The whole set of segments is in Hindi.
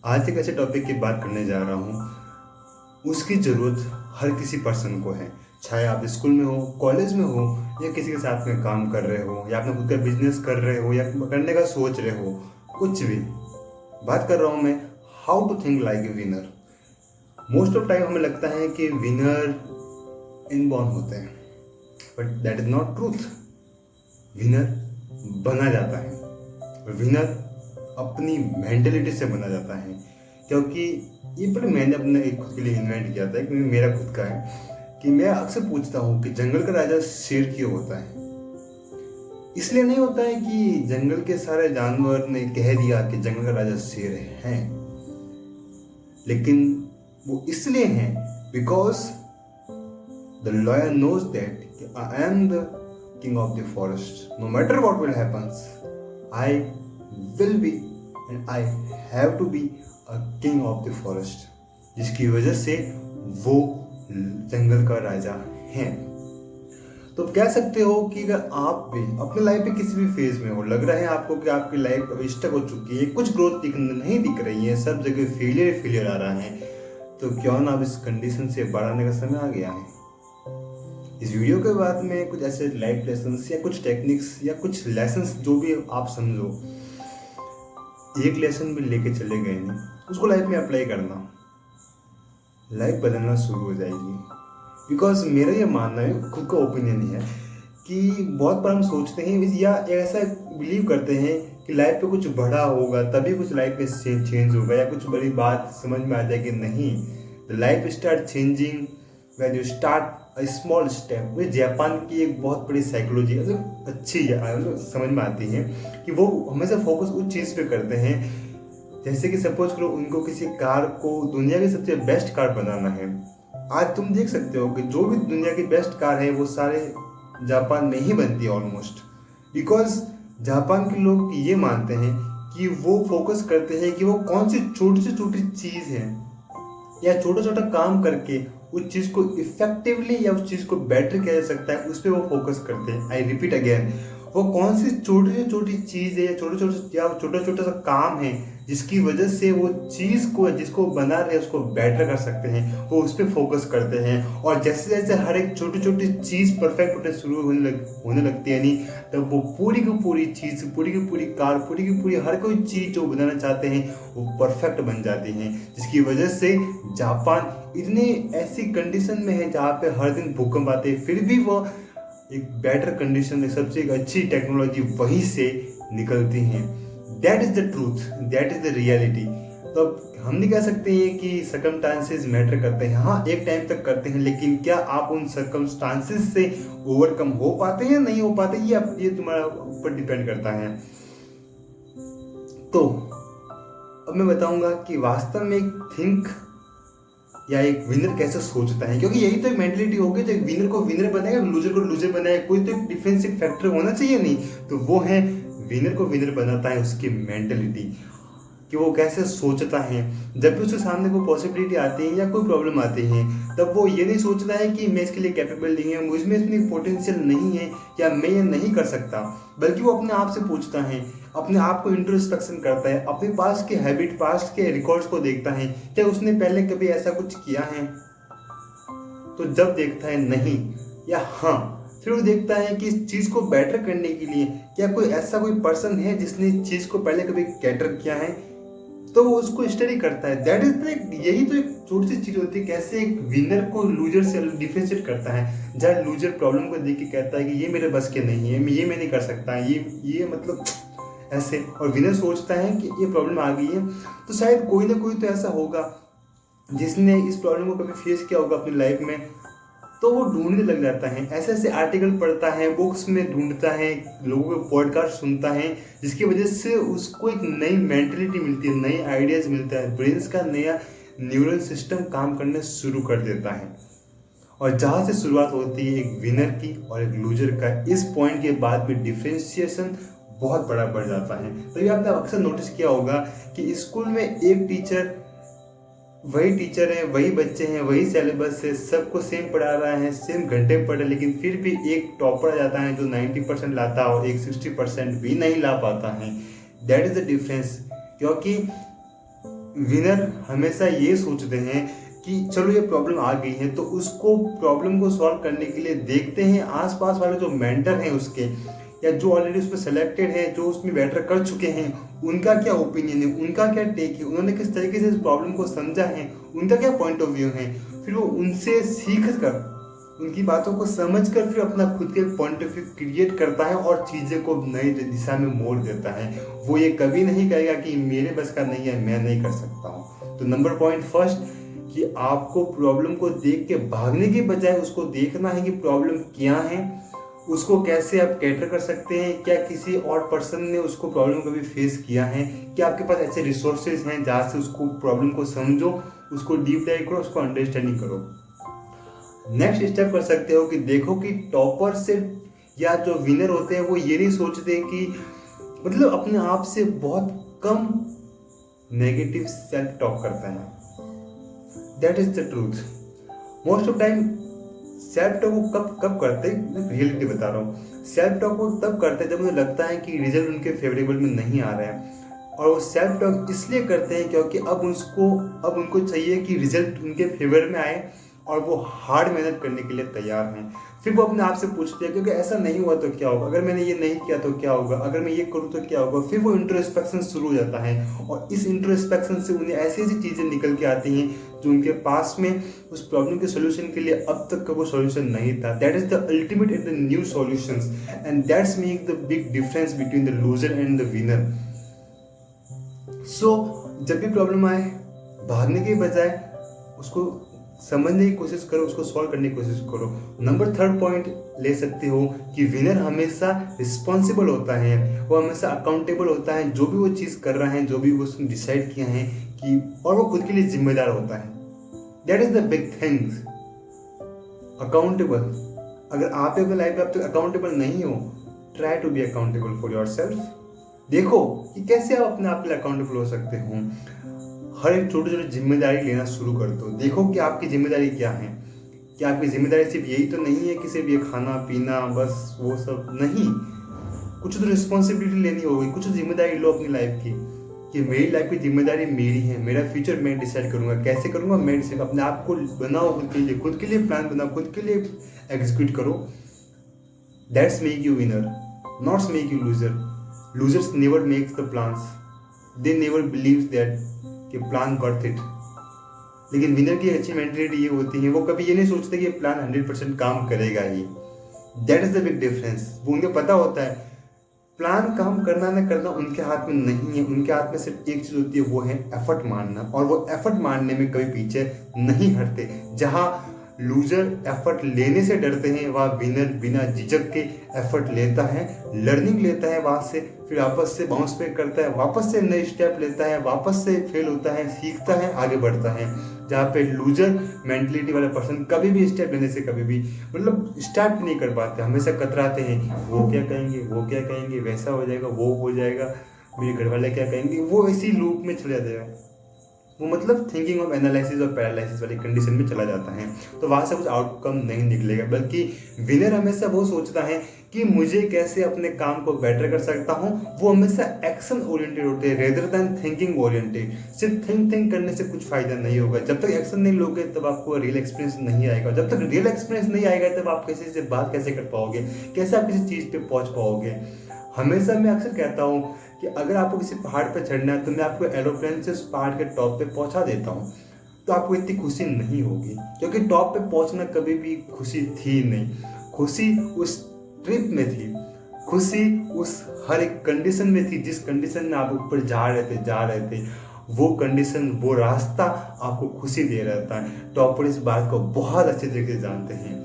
आज एक ऐसे टॉपिक की बात करने जा रहा हूँ, उसकी ज़रूरत हर किसी पर्सन को है। चाहे आप स्कूल में हो, कॉलेज में हो, या किसी के साथ में काम कर रहे हो, या अपना खुद का बिजनेस कर रहे हो, या करने का सोच रहे हो, कुछ भी। बात कर रहा हूँ मैं how to think like a winner. Most of time हमें लगता है कि विनर इनबॉर्न होते हैं, but that is not truth. Winner बना जाता है। विनर अपनी मेंटेलिटी से बना जाता है, क्योंकि ये बड़े मैंने अपने एक खुद के लिए इन्वेंट किया था, कि मेरा खुद का है कि मैं अक्सर पूछता हूँ कि जंगल का राजा शेर क्यों होता है। इसलिए नहीं होता है कि जंगल के सारे जानवर ने कह दिया कि जंगल का राजा शेर है, लेकिन वो इसलिए है because the lawyer knows that I am the king of the forest. No matter what will happens, I will be and I have to be a king of the forest, जिसकी वजह से वो जंगल का राजा है। तो कह सकते हो कि अगर आप भी अपने लाइफ में किसी भी फेज में हो, लग रहा है आपको कि आपकी लाइफ अभी स्टक हो चुकी है, कुछ ग्रोथ नहीं दिख रही है, सब जगह फेलियर आ रहा है, तो क्यों ना अब इस कंडीशन से बाहर आने का समय आ गया है। इस वीडियो के बाद में कुछ ऐसे लाइफ लेसन्स या कुछ टेक्निक्स या कुछ लेसन्स जो भी आप समझो, एक लेसन भी लेके चले गए नहीं, उसको लाइफ में अप्लाई करना, लाइफ बदलना शुरू हो जाएगी। बिकॉज मेरा ये मानना है, खुद का ओपिनियन है, कि बहुत बार हम सोचते हैं या ऐसा बिलीव करते हैं कि लाइफ पे कुछ बड़ा होगा तभी कुछ लाइफ में चेंज होगा, या कुछ बड़ी बात समझ में आ जाएगी। नहीं, the life start changing when you start a small step. Way Japan की एक बहुत बड़ी साइकोलॉजी अच्छी समझ में आती है कि वो हमेशा फोकस उस चीज़ पे करते हैं, जैसे कि सपोज करो उनको किसी कार को दुनिया की सबसे बेस्ट कार बनाना है। आज तुम देख सकते हो कि जो भी दुनिया की बेस्ट कार है वो सारे जापान में ही बनती है ऑलमोस्ट, बिकॉज जापान के लोग ये मानते हैं कि वो फोकस करते हैं कि वो कौन सी छोटी से छोटी चीज़ है या छोटा छोटा काम करके उस चीज़ को इफेक्टिवली या उस चीज़ को बेटर किया जा सकता है, उस पर वो फोकस करते हैं। आई रिपीट अगेन, वो कौन सी छोटी से छोटी चीज़ है या छोटा छोटा सा काम है जिसकी वजह से वो चीज़ को जिसको बना रहे हैं उसको बेटर कर सकते हैं, वो उस पर फोकस करते हैं। और जैसे जैसे हर एक छोटी छोटी चीज़ परफेक्ट होने शुरू होने लगती है, नहीं तब वो पूरी की पूरी चीज़, पूरी की पूरी कार, पूरी की पूरी हर कोई चीज़ जो बनाना चाहते हैं वो परफेक्ट बन जाती हैं, जिसकी वजह से जापान इतनी ऐसी कंडीशन में है जहाँ पे हर दिन भूकंप आते हैं, फिर भी वो एक बेटर कंडीशन में सबसे एक अच्छी टेक्नोलॉजी वहीं से निकलती हैं। That is the truth, that is the reality. तो अब हम नहीं कह सकते हैं कि सर्कमस्टांसेस मैटर करते हैं। हाँ, एक टाइम तक करते हैं, लेकिन क्या आप उन सर्कमस्टांसेस से ओवरकम हो पाते हैं या नहीं हो पाते, ये तुम्हारा ऊपर डिपेंड करता है। तो अब मैं बताऊंगा कि वास्तव में एक थिंक या एक विनर कैसे सोचता है, क्योंकि यही तो एक मेंटलिटी होगी। तो एक विनर को विनर बनाएगा, लूजर को लूजर बनाएगा, कोई तो एक डिफरेंशियल फैक्टर होना चाहिए। नहीं तो वो है विनर को विनर बनाता है उसकी मेंटलिटी, कि वो कैसे सोचता है। जब भी उसके सामने कोई पॉसिबिलिटी आती है या कोई प्रॉब्लम आती है, तब वो ये नहीं सोचता है कि मैं इसके लिए कैपेबल नहीं है, मुझ में इतनी पोटेंशियल नहीं है, या मैं ये नहीं कर सकता, बल्कि वो अपने आप से पूछता है, अपने आप को इंट्रोस्पेक्शन करता है, अपने पास्ट के हैबिट, पास्ट के रिकॉर्ड्स को देखता है, क्या उसने पहले कभी ऐसा कुछ किया है। तो जब देखता है नहीं या हाँ, फिर वो देखता है कि इस चीज़ को बेटर करने के लिए क्या कोई ऐसा कोई पर्सन है जिसने इस चीज़ को पहले कभी कैटर किया है, तो वो उसको स्टडी करता है। दैट इज यही तो एक छोटी सी चीज़ होती है, कैसे एक विनर को लूजर से डिफरेंशिएट करता है। जब लूजर प्रॉब्लम को देख के कहता है कि ये मेरे बस के नहीं है, ये मैं नहीं कर सकता, ये मतलब ऐसे, और विनर सोचता है कि ये प्रॉब्लम आ गई है तो शायद कोई ना कोई तो ऐसा होगा जिसने इस प्रॉब्लम को कभी फेस किया होगा अपनी लाइफ में, तो वो ढूंढने लग जाता है। ऐसे ऐसे आर्टिकल पढ़ता है, बुक्स में ढूंढता है, लोगों के पॉडकास्ट सुनता है, जिसकी वजह से उसको एक नई मेंटलिटी मिलती है, नई आइडियाज़ मिलता है, ब्रेन्स का नया न्यूरल सिस्टम काम करने शुरू कर देता है। और जहाँ से शुरुआत होती है एक विनर की और एक लूजर का, इस पॉइंट के बाद में डिफ्रेंशिएशन बहुत बड़ा बढ़ जाता है। तभी आपने अक्सर नोटिस किया होगा कि स्कूल में एक टीचर, वही टीचर है, वही बच्चे हैं, वही सिलेबस है, सबको सेम पढ़ा रहा है, सेम घंटे पढ़े, लेकिन फिर भी एक टॉपर आ जाता है जो 90% लाता है और एक 60% भी नहीं ला पाता है। That is the difference. क्योंकि विनर हमेशा ये सोचते हैं कि चलो ये प्रॉब्लम आ गई है तो उसको प्रॉब्लम को सॉल्व करने के लिए देखते हैं आसपास वाले जो मेंटर हैं उसके, या जो ऑलरेडी उसमें सेलेक्टेड है, जो उसमें बेटर कर चुके हैं, उनका क्या ओपिनियन है, उनका क्या टेक है, उन्होंने किस तरीके से इस प्रॉब्लम को समझा है, उनका क्या पॉइंट ऑफ व्यू है। फिर वो उनसे सीख कर, उनकी बातों को समझ कर फिर अपना खुद के पॉइंट ऑफ व्यू क्रिएट करता है और चीज़ें को नई दिशा में मोड़ देता है। वो ये कभी नहीं कहेगा कि मेरे बस का नहीं है, मैं नहीं कर सकता हूँ। तो नंबर पॉइंट फर्स्ट, कि आपको प्रॉब्लम को देख के भागने के बजाय उसको देखना है कि प्रॉब्लम क्या है, उसको कैसे आप कैटर कर सकते हैं, क्या किसी और पर्सन ने उसको प्रॉब्लम कभी फेस किया है, क्या आपके पास ऐसे रिसोर्सेज हैं जहाँ से उसको प्रॉब्लम को समझो, उसको डीप डाइव करो, उसको अंडरस्टैंडिंग करो। नेक्स्ट स्टेप कर सकते हो कि देखो कि टॉपर से या जो विनर होते हैं वो ये नहीं सोचते कि मतलब अपने आप से बहुत कम नेगेटिव सेल्फ टॉक करता है। That is the truth. Most of time self talk वो कब करते हैं, रियलिटी बता रहा हूँ, सेल्फ टॉक वो तब करते हैं जब उन्हें लगता है कि रिजल्ट उनके फेवरेबल में नहीं आ रहा है। और वो सेल्फ टॉक इसलिए करते हैं क्योंकि अब उनको चाहिए कि रिजल्ट उनके फेवर में आए और वो हार्ड मेहनत करने के लिए तैयार हैं। फिर वो अपने आप से पूछते हैं क्योंकि ऐसा नहीं हुआ तो क्या होगा, अगर मैंने ये नहीं किया तो क्या होगा, अगर मैं ये करूँ तो क्या होगा। फिर वो इंट्रोस्पेक्शन शुरू हो जाता है और इस इंट्रोस्पेक्शन से उन्हें ऐसी ऐसी चीज़ें निकल के आती हैं जो उनके पास में उस प्रॉब्लम के सोल्यूशन के लिए अब तक का वो सोल्यूशन नहीं था। That is the ultimate end the new solutions and that's make the big difference between the loser and the winner. So जब भी प्रॉब्लम आए, भागने के बजाय उसको समझने की कोशिश करो, उसको सॉल्व करने की कोशिश करो। नंबर थर्ड पॉइंट ले सकते हो कि विनर हमेशा रिस्पॉन्सिबल होता है, वो हमेशा अकाउंटेबल होता है, जो भी वो चीज़ कर रहा है, जो भी वो उसने डिसाइड किया है कि, और वो खुद के लिए जिम्मेदार होता है। That is the big things, accountable. अगर आप अपने लाइफ में अब तक अकाउंटेबल नहीं हो, try to be accountable for yourself. देखो कि कैसे आप अपने आप के लिए अकाउंटेबल हो सकते हो। हर एक छोटी छोटी जिम्मेदारी लेना शुरू कर दो। देखो कि आपकी जिम्मेदारी क्या है। क्या आपकी जिम्मेदारी सिर्फ यही तो नहीं है कि सिर्फ ये खाना पीना बस वो सब नहीं, कुछ तो रिस्पॉन्सिबिलिटी लेनी होगी, कुछ जिम्मेदारी लो अपनी लाइफ की कि मेरी लाइफ की जिम्मेदारी मेरी है, मेरा फ्यूचर मैं डिसाइड करूंगा, कैसे करूंगा मैं डिसाइड। अपने आप को बनाओ, खुद के लिए प्लान बनाओ, खुद के लिए एग्जीक्यूट करो। That's make you winner, not make you loser. Losers never makes the plans, they never believe that कि प्लान वर्थ इट। लेकिन विनर की अच्छी मेंटेलिटी ये होती है, वो कभी ये नहीं सोचते कि ये प्लान 100% काम करेगा ही। That is the big difference. वो उन्हें पता होता है प्लान काम करना ना करना उनके हाथ में नहीं है, उनके हाथ में सिर्फ एक चीज होती है, वो है एफर्ट मारना। और वो एफर्ट मारने में कभी पीछे नहीं हटते। जहाँ लूजर एफर्ट लेने से डरते हैं, वहाँ विनर बिना झिझक के एफर्ट लेता है, लर्निंग लेता है, वहाँ से फिर वापस से बाउंस बैक करता है, वापस से नए स्टेप लेता है, वापस से फेल होता है, सीखता है, आगे बढ़ता है। जहाँ पे लूजर मेंटलिटी वाला पर्सन कभी भी स्टेप लेने से कभी भी मतलब स्टार्ट नहीं कर पाते, हमेशा कतराते हैं। वो क्या कहेंगे, वो क्या कहेंगे, वैसा हो जाएगा, वो हो जाएगा, मेरे घर वाले क्या कहेंगे, वो इसी लूप में चले जाएगा। वो मतलब थिंकिंग ऑफ एनालिसिस और पैरालिसिस वाली कंडीशन में चला जाता है। तो वहाँ से कुछ आउटकम नहीं निकलेगा, बल्कि विनर हमेशा वो सोचता है कि मुझे कैसे अपने काम को बेटर कर सकता हूँ। वो हमेशा एक्शन ओरिएंटेड होते हैं रेदर देन थिंकिंग ओरिएंटेड। सिर्फ थिंक करने से कुछ फायदा नहीं होगा। जब तक एक्शन नहीं लोगे तब आपको रियल एक्सपीरियंस नहीं आएगा। जब तक रियल एक्सपीरियंस नहीं आएगा तब आप किसी से बात कैसे कर पाओगे, कैसे आप किसी चीज़ पे पहुँच पाओगे। हमेशा मैं अक्सर कहता हूँ कि अगर आपको किसी पहाड़ पर चढ़ना है तो मैं आपको एरोप्लेन से उस पहाड़ के टॉप पे पहुंचा देता हूँ, तो आपको इतनी खुशी नहीं होगी, क्योंकि टॉप पे पहुंचना कभी भी खुशी थी नहीं। खुशी उस ट्रिप में थी, खुशी उस हर एक कंडीशन में थी जिस कंडीशन में आप ऊपर जा रहे थे। वो कंडीशन, वो रास्ता आपको खुशी दे रहा था। टॉपर इस बात को बहुत अच्छे तरीके से जानते हैं।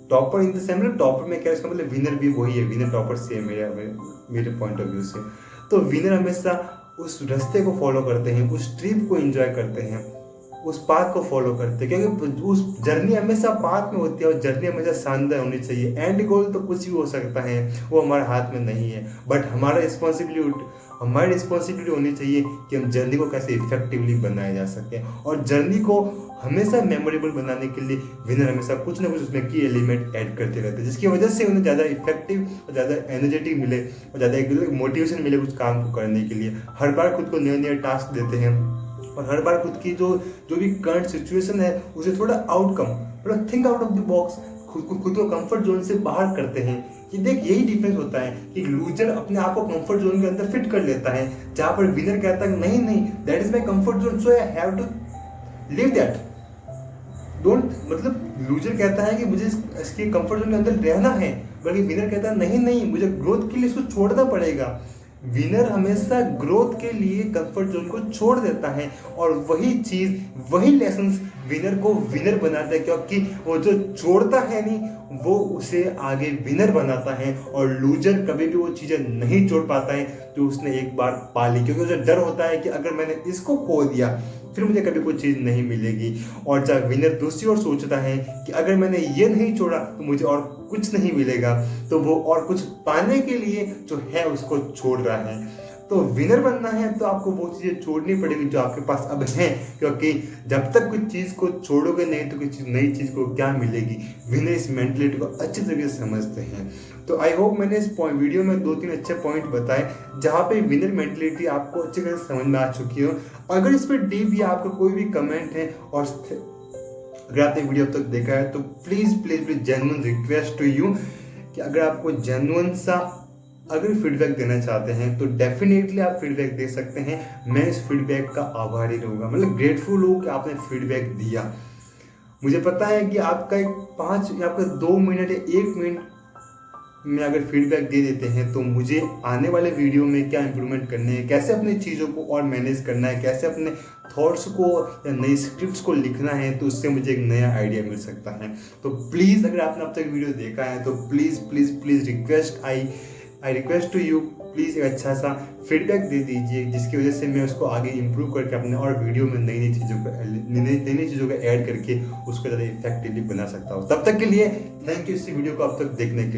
Topper in the same, topper में क्या इसका मतलब विनर भी वही है, विनर टॉपर सेम है मेरे पॉइंट ऑफ व्यू से। तो विनर हमेशा उस रास्ते को फॉलो करते हैं, उस ट्रिप को एंजॉय करते हैं, उस पाथ को फॉलो करते हैं, क्योंकि उस जर्नी हमेशा पाथ में होती है और जर्नी हमेशा शानदार होनी चाहिए। एंड गोल तो कुछ भी हो सकता है, वो हमारे हाथ में नहीं है, बट हमारी रिस्पॉन्सिबिलिटी होनी चाहिए कि हम जर्नी को कैसे इफेक्टिवली बनाया जा सके। और जर्नी को हमेशा मेमोरेबल बनाने के लिए विनर हमेशा कुछ ना कुछ उसमें की एलिमेंट ऐड करते रहते हैं, जिसकी वजह से उन्हें ज़्यादा इफेक्टिव और ज़्यादा एनर्जेटिक मिले और ज़्यादा एक मोटिवेशन मिले कुछ काम को करने के लिए। हर बार खुद को नए नए टास्क देते हैं, और हर बार खुद की जो भी करंट सिचुएशन है उसे थोड़ा आउटकम, थोड़ा think out of the box, खुद को कंफर्ट जोन से बाहर करते हैं। कि देख यही डिफरेंस होता है कि लूजर अपने आप को कंफर्ट जोन के अंदर फिट कर लेता है, जहां पर विनर कहता है नहीं नहीं that is my comfort zone so I have to live that don't, मतलब लूजर कहता है कि मुझे इसके कंफर्ट जोन के अंदर रहना है, बल्कि विनर कहता है नहीं नहीं मुझे ग्रोथ के लिए इसको छोड़ना पड़ेगा। विनर हमेशा ग्रोथ के लिए कंफर्ट जोन को छोड़ देता है और वही चीज वही लेसन्स विनर को विनर बनाता है, क्योंकि वो जो छोड़ता है नहीं वो उसे आगे विनर बनाता है। और लूजर कभी भी वो चीजें नहीं छोड़ पाता है जो उसने एक बार पा ली, क्योंकि उसे डर होता है कि अगर मैंने इसको खो दिया फिर मुझे कभी कोई चीज़ नहीं मिलेगी। और जब विनर दूसरी ओर सोचता है कि अगर मैंने ये नहीं छोड़ा तो मुझे और कुछ नहीं मिलेगा, तो वो और कुछ पाने के लिए जो है उसको छोड़ रहा है। तो विनर बनना है तो आपको वो चीज़ें छोड़नी पड़ेगी जो आपके पास अब हैं, क्योंकि जब तक कुछ चीज़ को छोड़ोगे नहीं तो कुछ नई चीज़ को क्या मिलेगी। विनर इस मेंटलिटी को अच्छी तरीके से समझते हैं। तो आई होप मैंने इस वीडियो में 2-3 अच्छे पॉइंट बताए जहाँ पे विनर मेंटलिटी आपको अच्छी तरह से समझ में आ चुकी हो। अगर इस पर डीप या आपका कोई भी कमेंट है और अगर आपने वीडियो अब तक देखा है तो please please please genuine request to you कि अगर आपको जेन्युइन सा अगर फीडबैक देना चाहते हैं तो डेफिनेटली आप फीडबैक दे सकते हैं। मैं इस फीडबैक का आभारी रहूँगा, मतलब ग्रेटफुल हूँ कि आपने फीडबैक दिया। मुझे पता है कि आपका एक 5 या आपका 2 मिनट या 1 मिनट में अगर फीडबैक दे देते हैं तो मुझे आने वाले वीडियो में क्या इंप्रूवमेंट करने हैं, कैसे अपनी चीज़ों को और मैनेज करना है, कैसे अपने थॉट्स को या नई स्क्रिप्ट्स को लिखना है, तो उससे मुझे एक नया आइडिया मिल सकता है। तो प्लीज़ अगर आपने अब तक वीडियो देखा है तो please please please request I request to you, please एक अच्छा सा फीडबैक दे दीजिए जिसकी वजह से मैं उसको आगे इम्प्रूव करके अपने और वीडियो में नई नई चीज़ों को ऐड करके उसको ज़्यादा इफेक्टिवली बना सकता हूँ। तब तक के लिए थैंक यू इस वीडियो को अब तक देखने के लिए।